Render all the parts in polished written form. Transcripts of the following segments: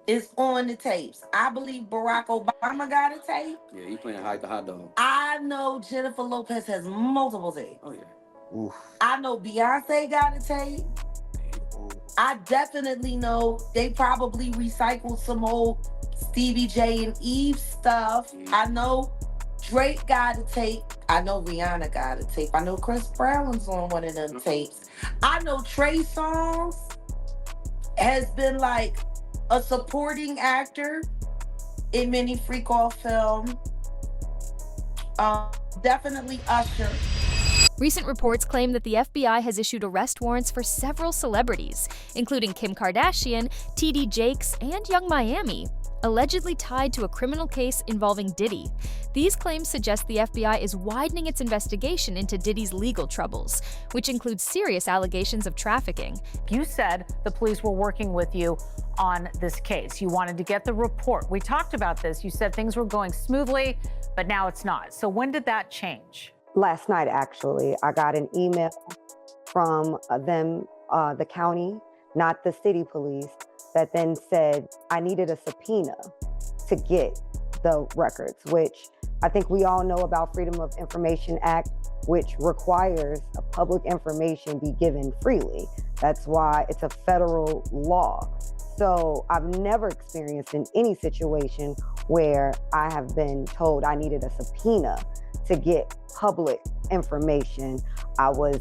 is on the tapes. I believe Barack Obama got a tape. Yeah, he playing hide the hot dog. I know Jennifer Lopez has multiple tapes. Oh, yeah. Oof. I know Beyonce got a tape. I definitely know they probably recycled some old Stevie J and Eve stuff. I know Drake got a tape. I know Rihanna got a tape. I know Chris Brown's on one of them tapes. I know Trey Songz has been like a supporting actor in many freak off films. Definitely Usher. Recent reports claim that the FBI has issued arrest warrants for several celebrities, including Kim Kardashian, TD Jakes, and Young Miami, allegedly tied to a criminal case involving Diddy. These claims suggest the FBI is widening its investigation into Diddy's legal troubles, which includes serious allegations of trafficking. You said the police were working with you on this case. You wanted to get the report. We talked about this. You said things were going smoothly, but now it's not. So when did that change? Last night, actually, I got an email from them, the county, not the city police, that then said I needed a subpoena to get the records, which I think we all know about Freedom of Information Act, which requires public information be given freely. That's why it's a federal law. So I've never experienced in any situation where I have been told I needed a subpoena to get public information. I was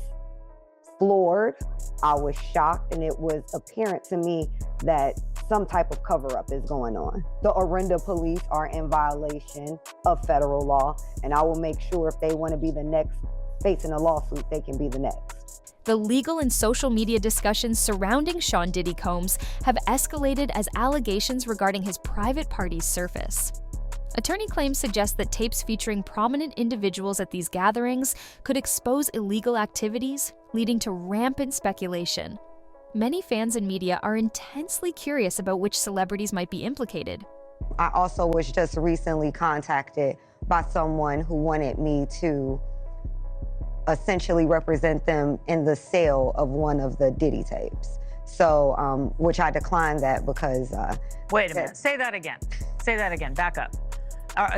floored, I was shocked, and it was apparent to me that some type of cover-up is going on. The Orinda police are in violation of federal law, and I will make sure if they want to be the next facing a lawsuit, they can be the next. The legal and social media discussions surrounding Sean Diddy Combs have escalated as allegations regarding his private parties surface. Attorney claims suggest that tapes featuring prominent individuals at these gatherings could expose illegal activities, leading to rampant speculation. Many fans and media are intensely curious about which celebrities might be implicated. I also was just recently contacted by someone who wanted me to essentially represent them in the sale of one of the Diddy tapes. So, which I declined that because... Wait a minute, say that again. Say that again, back up.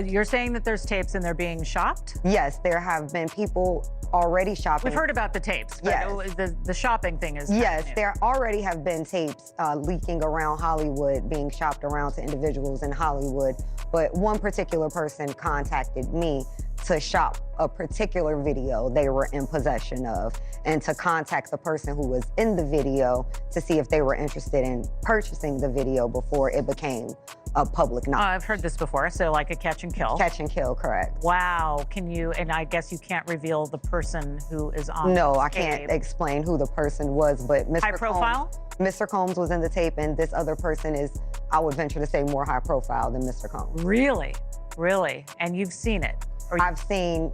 You're saying that there's tapes and they're being shopped? Yes, there have been people already shopping. We've heard about the tapes, but yes. The shopping thing is yes, new. There already have been tapes leaking around Hollywood, being shopped around to individuals in Hollywood. But one particular person contacted me to shop a particular video they were in possession of, and to contact the person who was in the video to see if they were interested in purchasing the video before it became a public knowledge. I've heard this before, so like a catch and kill. Catch and kill, correct. Wow, can you, and I guess you can't reveal the person who is on No, the I tape. can't explain who the person was, but Mr. High profile? Mr. Combs was in the tape, and this other person is, I would venture to say, more high profile than Mr. Combs. Really? Really? And you've seen it? I've seen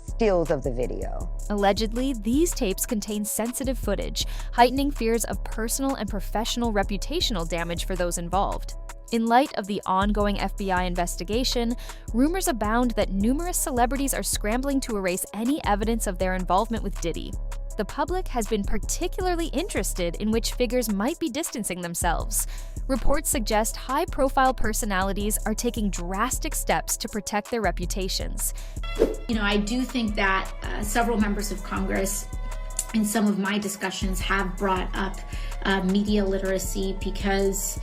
stills of the video. Allegedly, these tapes contain sensitive footage, heightening fears of personal and professional reputational damage for those involved. In light of the ongoing FBI investigation, rumors abound that numerous celebrities are scrambling to erase any evidence of their involvement with Diddy. The public has been particularly interested in which figures might be distancing themselves. Reports suggest high-profile personalities are taking drastic steps to protect their reputations. You know, I do think that several members of Congress in some of my discussions have brought up media literacy, because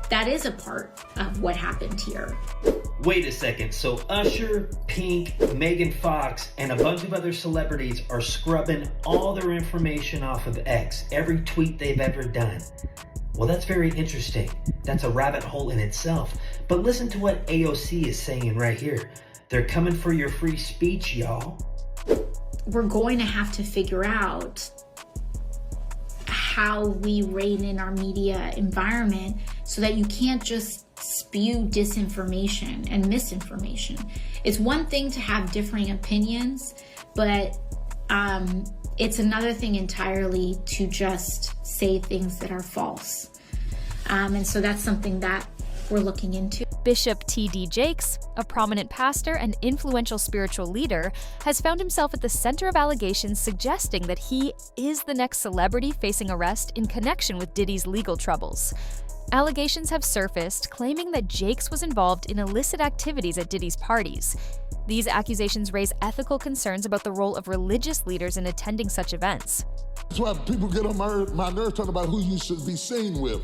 that is a part of what happened here. Wait a second, so Usher, Pink, Megan Fox, and a bunch of other celebrities are scrubbing all their information off of X, every tweet they've ever done. Well, that's very interesting. That's a rabbit hole in itself. But listen to what AOC is saying right here. They're coming for your free speech, y'all. We're going to have to figure out how we rein in our media environment so that you can't just spew disinformation and misinformation. It's one thing to have differing opinions, but it's another thing entirely to just say things that are false. And so that's something that we're looking into. Bishop T.D. Jakes, a prominent pastor and influential spiritual leader, has found himself at the center of allegations suggesting that he is the next celebrity facing arrest in connection with Diddy's legal troubles. Allegations have surfaced claiming that Jakes was involved in illicit activities at Diddy's parties. These accusations raise ethical concerns about the role of religious leaders in attending such events. That's why people get on my nerves talking about who you should be seen with.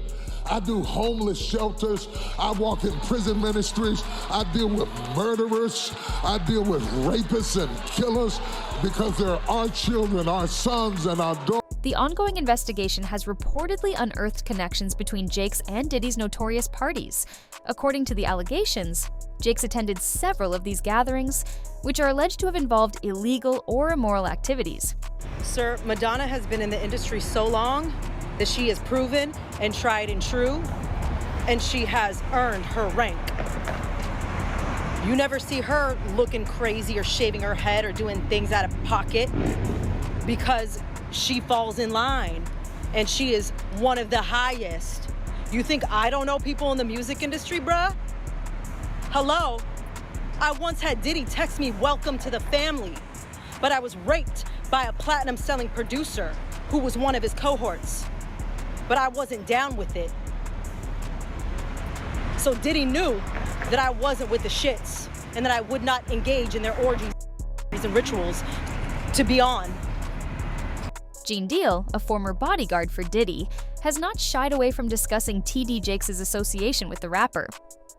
I do homeless shelters. I walk in prison ministries. I deal with murderers. I deal with rapists and killers because they're our children, our sons, and our daughters. The ongoing investigation has reportedly unearthed connections between Jakes and Diddy's notorious parties. According to the allegations, Jakes attended several of these gatherings, which are alleged to have involved illegal or immoral activities. Sir, Madonna has been in the industry so long that she is proven and tried and true, and she has earned her rank. You never see her looking crazy or shaving her head or doing things out of pocket because she falls in line, and she is one of the highest. You think I don't know people in the music industry, bruh? Hello? I once had Diddy text me, "Welcome to the family," but I was raped by a platinum-selling producer who was one of his cohorts. But I wasn't down with it. So Diddy knew that I wasn't with the shits and that I would not engage in their orgies and rituals to be on. Gene Deal, a former bodyguard for Diddy, has not shied away from discussing TD Jakes' association with the rapper.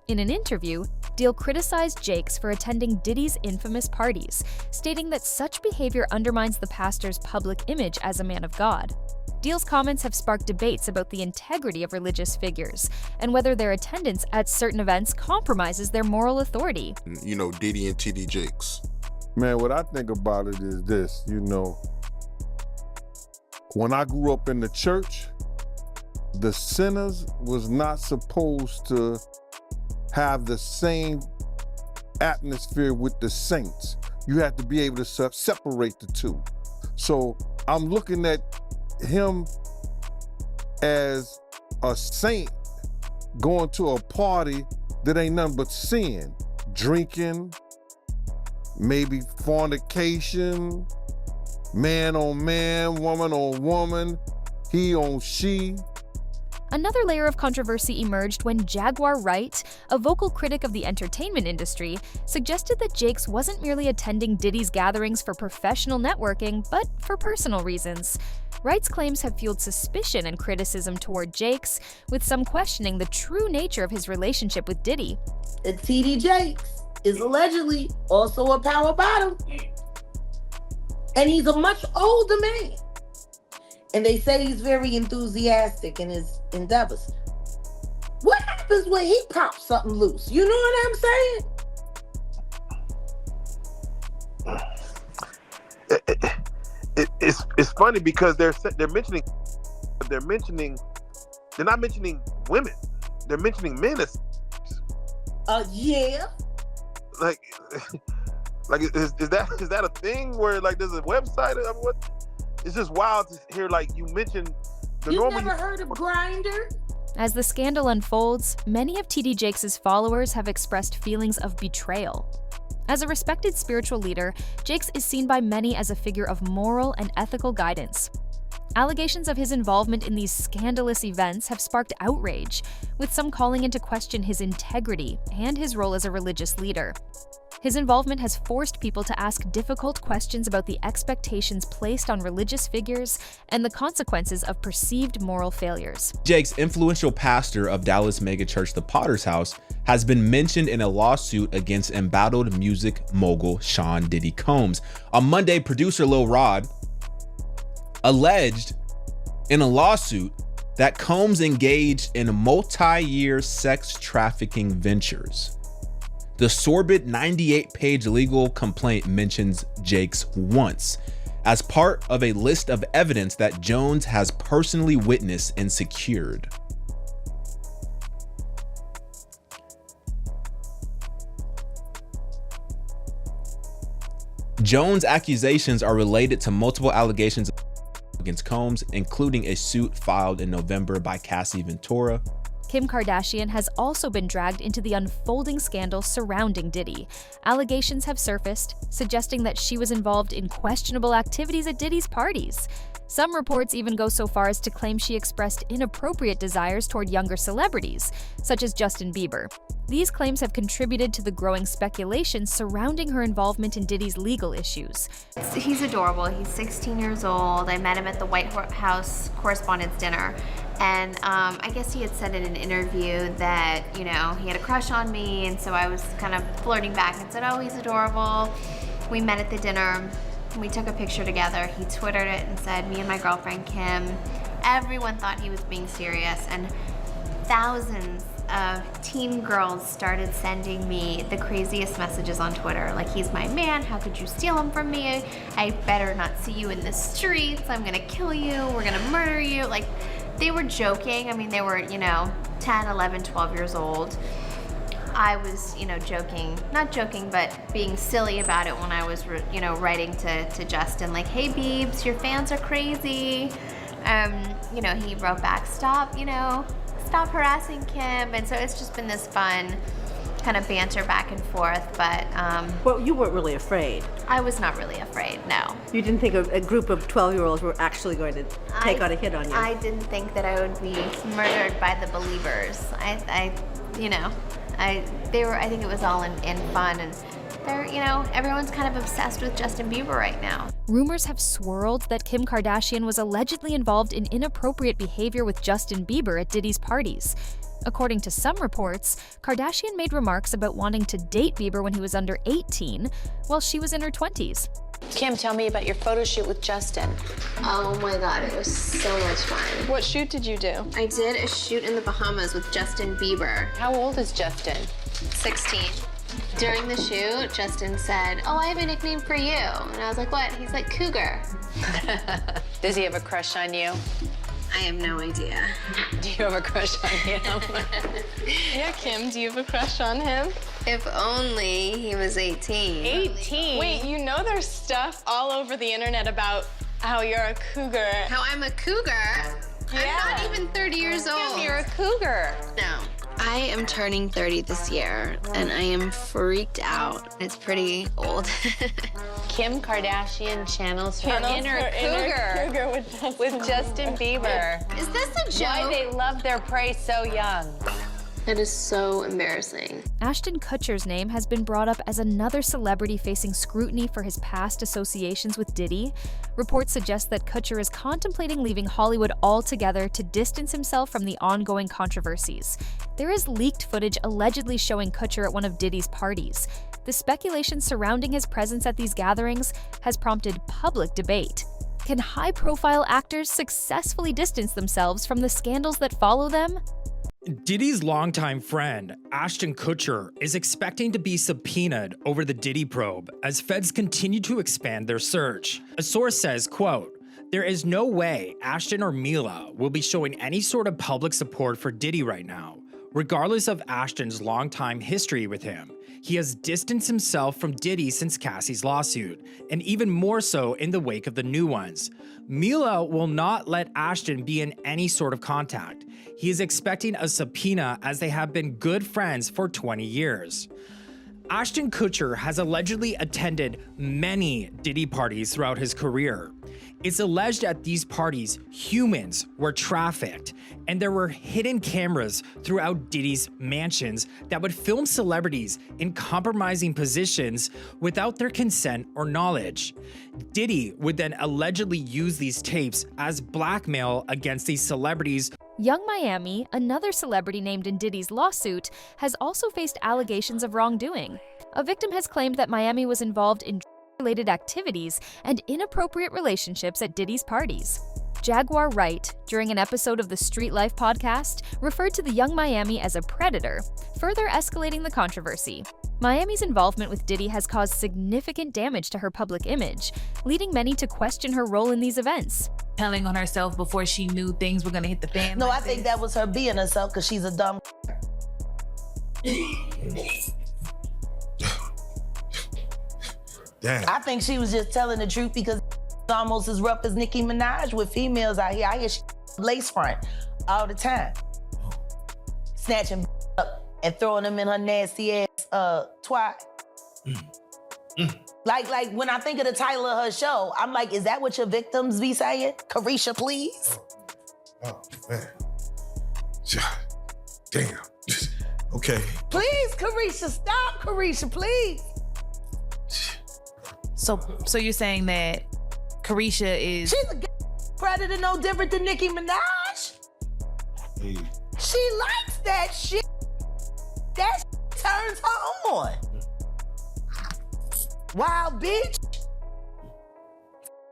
In an interview, Deal criticized Jakes for attending Diddy's infamous parties, stating that such behavior undermines the pastor's public image as a man of God. Deal's comments have sparked debates about the integrity of religious figures and whether their attendance at certain events compromises their moral authority. You know, Diddy and TD Jakes. Man, what I think about it is this, when I grew up in the church, the sinners was not supposed to have the same atmosphere with the saints. You have to be able to separate the two. So I'm looking at him as a saint going to a party that ain't nothing but sin, drinking, maybe fornication, man on man, woman on woman, he on she. Another layer of controversy emerged when Jaguar Wright, a vocal critic of the entertainment industry, suggested that Jakes wasn't merely attending Diddy's gatherings for professional networking, but for personal reasons. Wright's claims have fueled suspicion and criticism toward Jakes, with some questioning the true nature of his relationship with Diddy. TD Jakes is allegedly also a power bottom. And he's a much older man. And they say he's very enthusiastic in his endeavors. What happens when he pops something loose? You know what I'm saying? It's funny because they're not mentioning women. They're mentioning men as Yeah. like is that a thing where like there's a website of what? It's just wild to hear like you mentioned the You normal. never heard of Grindr? As the scandal unfolds, many of TD Jakes' followers have expressed feelings of betrayal. As a respected spiritual leader, Jakes is seen by many as a figure of moral and ethical guidance. Allegations of his involvement in these scandalous events have sparked outrage, with some calling into question his integrity and his role as a religious leader. His involvement has forced people to ask difficult questions about the expectations placed on religious figures and the consequences of perceived moral failures. Jakes, influential pastor of Dallas megachurch The Potter's House, has been mentioned in a lawsuit against embattled music mogul Sean Diddy Combs. On Monday, producer Lil Rod alleged in a lawsuit that Combs engaged in multi-year sex trafficking ventures. The sordid 98-page legal complaint mentions Jakes once as part of a list of evidence that Jones has personally witnessed and secured. Jones' accusations are related to multiple allegations against Combs, including a suit filed in November by Cassie Ventura. Kim Kardashian has also been dragged into the unfolding scandal surrounding Diddy. Allegations have surfaced, suggesting that she was involved in questionable activities at Diddy's parties. Some reports even go so far as to claim she expressed inappropriate desires toward younger celebrities, such as Justin Bieber. These claims have contributed to the growing speculation surrounding her involvement in Diddy's legal issues. He's adorable. He's 16 years old. I met him at the White House Correspondents' Dinner. And I guess he had said in an interview that, you know, he had a crush on me. And so I was kind of flirting back and said, oh, he's adorable. We met at the dinner. We took a picture together. He Twittered it and said, me and my girlfriend Kim. Everyone thought he was being serious, and thousands of teen girls started sending me the craziest messages on Twitter. Like, he's my man, how could you steal him from me? I better not see you in the streets, I'm gonna kill you, we're gonna murder you. Like, they were joking. I mean, they were, you know, 10, 11, 12 years old. I was, you know, joking, not joking, but being silly about it when I was, you know, writing to Justin, like, hey, Biebs, your fans are crazy. You know, he wrote back, stop, you know, stop harassing Kim. And so it's just been this fun kind of banter back and forth, but... Well, you weren't really afraid. I was not really afraid, no. You didn't think a group of 12-year-olds were actually going to take on a hit on you? I didn't think that I would be murdered by the believers. You know, I think it was all in fun, and they're, you know, everyone's kind of obsessed with Justin Bieber right now. Rumors have swirled that Kim Kardashian was allegedly involved in inappropriate behavior with Justin Bieber at Diddy's parties. According to some reports, Kardashian made remarks about wanting to date Bieber when he was under 18, while she was in her 20s. Kim, tell me about your photo shoot with Justin. Oh my God, it was so much fun. What shoot did you do? I did a shoot in the Bahamas with Justin Bieber. How old is Justin? 16. During the shoot, Justin said, oh, I have a nickname for you. And I was like, what? He's like, Cougar. Does he have a crush on you? I have no idea. Do you have a crush on him? Yeah, Kim, do you have a crush on him? If only he was 18. 18? Wait, you know there's stuff all over the internet about how you're a cougar. How I'm a cougar? Yeah. I'm not even 30 years old. Kim, you're a cougar. No. I am turning 30 this year, and I am freaked out. It's pretty old. Kim Kardashian channels her inner cougar with Justin Bieber. Is this a joke? Why they love their prey so young. It is so embarrassing. Ashton Kutcher's name has been brought up as another celebrity facing scrutiny for his past associations with Diddy. Reports suggest that Kutcher is contemplating leaving Hollywood altogether to distance himself from the ongoing controversies. There is leaked footage allegedly showing Kutcher at one of Diddy's parties. The speculation surrounding his presence at these gatherings has prompted public debate. Can high-profile actors successfully distance themselves from the scandals that follow them? Diddy's longtime friend, Ashton Kutcher, is expecting to be subpoenaed over the Diddy probe as feds continue to expand their search. A source says, quote, there is no way Ashton or Mila will be showing any sort of public support for Diddy right now. Regardless of Ashton's longtime history with him, he has distanced himself from Diddy since Cassie's lawsuit, and even more so in the wake of the new ones. Mila will not let Ashton be in any sort of contact. He is expecting a subpoena as they have been good friends for 20 years. Ashton Kutcher has allegedly attended many Diddy parties throughout his career. It's alleged at these parties, humans were trafficked, and there were hidden cameras throughout Diddy's mansions that would film celebrities in compromising positions without their consent or knowledge. Diddy would then allegedly use these tapes as blackmail against these celebrities. Young Miami, another celebrity named in Diddy's lawsuit, has also faced allegations of wrongdoing. A victim has claimed that Miami was involved in related activities and inappropriate relationships at Diddy's parties. Jaguar Wright, during an episode of the Street Life podcast, referred to the young Miami as a predator, further escalating the controversy. Miami's involvement with Diddy has caused significant damage to her public image, leading many to question her role in these events. Telling on herself before she knew things were gonna hit the fan. No, I think that was her being herself because she's a dumb. Damn. I think she was just telling the truth because it's almost as rough as Nicki Minaj with females out here. I hear she lace front all the time. Snatching up and throwing them in her nasty ass twat. Like when I think of the title of her show, I'm like, is that what your victims be saying? Carisha, please? Oh, man. Damn. Okay. Please, Carisha, stop, Carisha, please. So you're saying that Carisha is... She's a predator no different than Nicki Minaj. Hey. She likes that shit. That shit turns her on. Wild bitch.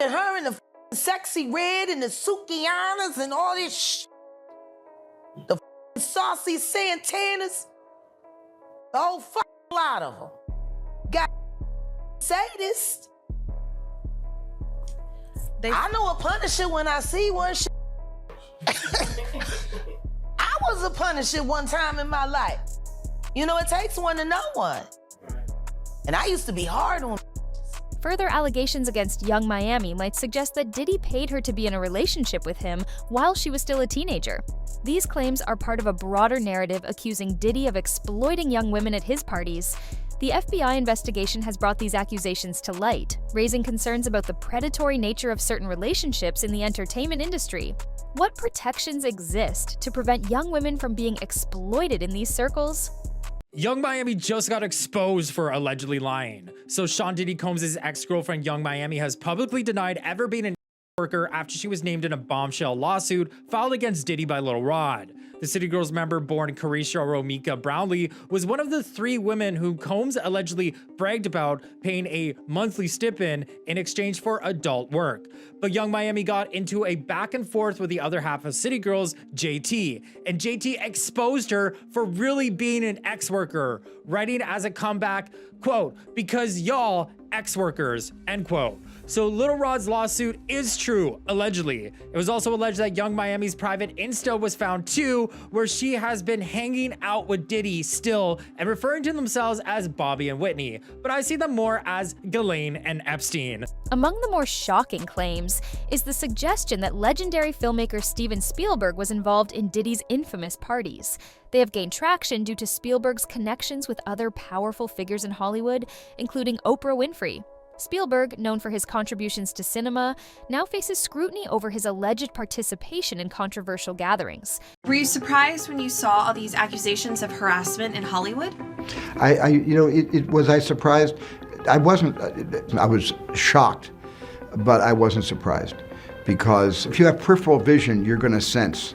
And her in the sexy red and the Sukianas and all this shit. The saucy Santanas. The whole fucking lot of them. Got sadist. I know a Punisher when I see one. I was a Punisher one time in my life. You know, it takes one to know one. And I used to be hard on. Further allegations against Young Miami might suggest that Diddy paid her to be in a relationship with him while she was still a teenager. These claims are part of a broader narrative accusing Diddy of exploiting young women at his parties. The FBI investigation has brought these accusations to light, raising concerns about the predatory nature of certain relationships in the entertainment industry. What protections exist to prevent young women from being exploited in these circles? Young Miami just got exposed for allegedly lying. So Sean Diddy Combs' ex-girlfriend Young Miami has publicly denied ever being a worker after she was named in a bombshell lawsuit filed against Diddy by Lil Rod. The City Girls member born Carisha Romika Brownlee was one of the 3 women who Combs allegedly bragged about paying a monthly stipend in exchange for adult work. But Young Miami got into a back and forth with the other half of City Girls, JT, and JT exposed her for really being an ex-worker, writing as a comeback, quote, "because y'all ex-workers," end quote. So Lil Rod's lawsuit is true, allegedly. It was also alleged that Young Miami's private Insta was found too, where she has been hanging out with Diddy still and referring to themselves as Bobby and Whitney, but I see them more as Ghislaine and Epstein. Among the more shocking claims is the suggestion that legendary filmmaker Steven Spielberg was involved in Diddy's infamous parties. They have gained traction due to Spielberg's connections with other powerful figures in Hollywood, including Oprah Winfrey. Spielberg, known for his contributions to cinema, now faces scrutiny over his alleged participation in controversial gatherings. Were you surprised when you saw all these accusations of harassment in Hollywood? Was I surprised? I wasn't. I was shocked, but I wasn't surprised, because if you have peripheral vision, you're going to sense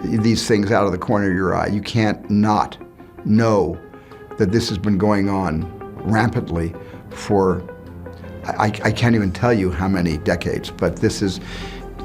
these things out of the corner of your eye. You can't not know that this has been going on rampantly for, I can't even tell you how many decades, but this is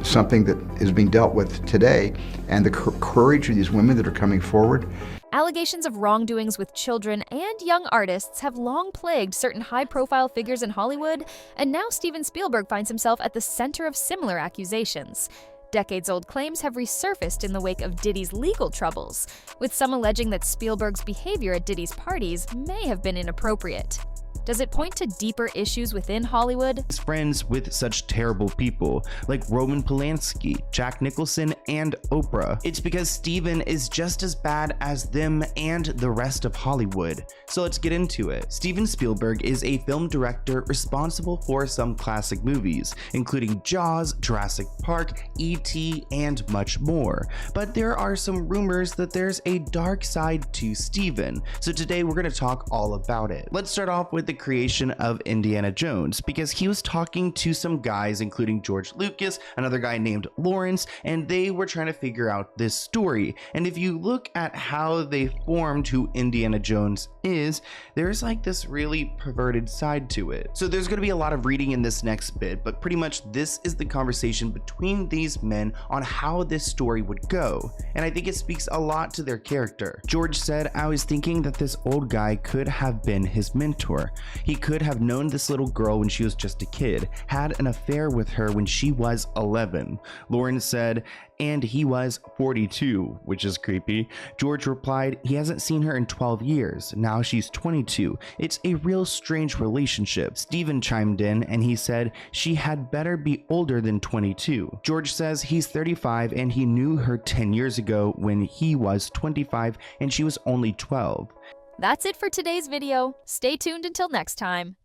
something that is being dealt with today, and the courage of these women that are coming forward. Allegations of wrongdoings with children and young artists have long plagued certain high-profile figures in Hollywood, and now Steven Spielberg finds himself at the center of similar accusations. Decades-old claims have resurfaced in the wake of Diddy's legal troubles, with some alleging that Spielberg's behavior at Diddy's parties may have been inappropriate. Does it point to deeper issues within Hollywood? He's friends with such terrible people like Roman Polanski, Jack Nicholson, and Oprah. It's because Steven is just as bad as them and the rest of Hollywood. So let's get into it. Steven Spielberg is a film director responsible for some classic movies, including Jaws, Jurassic Park, E.T., and much more. But there are some rumors that there's a dark side to Steven. So today we're going to talk all about it. Let's start off with the creation of Indiana Jones, because he was talking to some guys, including George Lucas, another guy named Lawrence, and they were trying to figure out this story. And if you look at how they formed who Indiana Jones is, there's like this really perverted side to it. So there's going to be a lot of reading in this next bit, but pretty much this is the conversation between these men on how this story would go. And I think it speaks a lot to their character. George said, "I was thinking that this old guy could have been his mentor. He could have known this little girl when she was just a kid, had an affair with her when she was 11. Lauren said, "And he was 42, which is creepy." George replied, "He hasn't seen her in 12 years. Now she's 22. It's a real strange relationship." Steven chimed in and he said, "She had better be older than 22. George says he's 35 and he knew her 10 years ago when he was 25 and she was only 12. That's it for today's video. Stay tuned until next time.